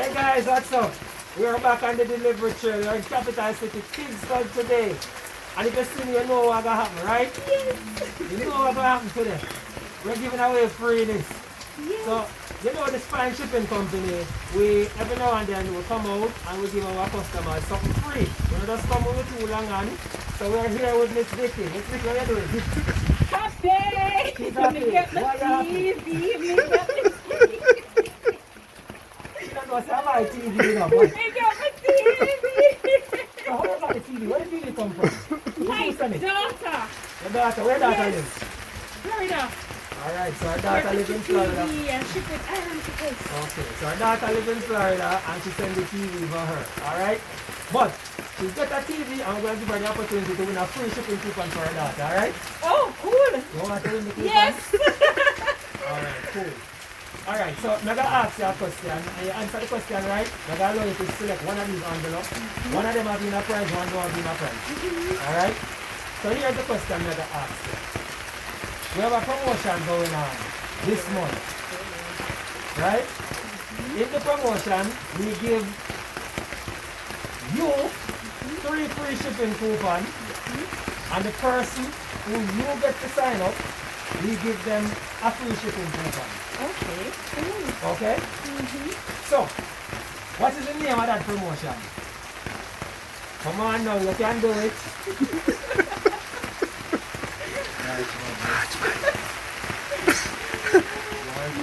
Hey guys, what's up? We're back on the delivery trail. We're in Capital City, Kingston today. And if you see me, you know what's going to happen, right? Yes. You know what's going to happen today. We're giving away freebies. Yes. So, you know the Spine Shipping Company, we every now and then we come out and we give our customers something free. You know, just come with too long on. So we're here with Miss Vicky. Miss Vicky, what are you doing? Happy! She's Let me happy. get my Why you happy? TV. Let me get my She doesn't know say my TV, you know, TV. but Let me get my TV. so how you got the TV? Where did the TV come from? My Who's sent it? daughter. Your daughter, where daughter Yes. lives? Florida. Alright, so her daughter lives in Florida. TV and ship it island to us. Okay, so her daughter lives in Florida and she sent the TV for her. Alright? But she's got a TV and we're going to give her the opportunity to win a free shipping coupon for her daughter, alright? Oh, cool. You want to win the coupon? Yes. Alright, cool. Alright, so I'm going to ask you a question. And you answer the question right, I'm going to allow you to select one of these envelopes. One of them have been a prize, one don't have been a prize. Alright? So here's the question I'm going to ask you. We have a promotion going on this month. Right? In the promotion, we give you 3 free shipping coupons, and the person who you get to sign up, we give them a free shipping coupon. Okay. Cool. Okay? So, what is the name of that promotion? Come on now, you can do it.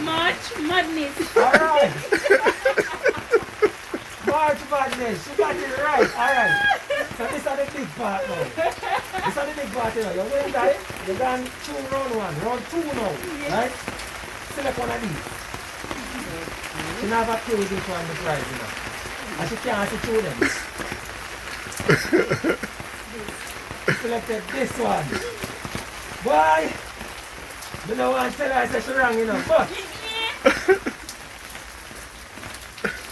March Madness. Alright. March Madness. You got it right. Alright. So this is the big part now. This is the big part now. You're going to you're going through round 1. Round 2 now. Right? Select one of these. She never have a clue which one the prize, you know. And she can't see through them. Selected this one. Why? You know what? Tell her I said she wrong, you know. But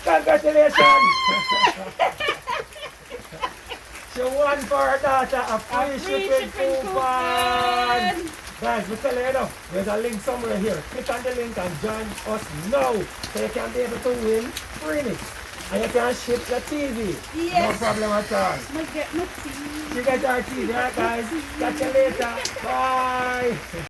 congratulations! She won for her daughter a free shipping coupon! Guys, we tell you, there's a link somewhere here. Click on the link and join us now so you can be able to win free mix. And you can ship your TV. Yes. No problem at all. I get my TV. You get our TV, right guys? Catch you later. Bye!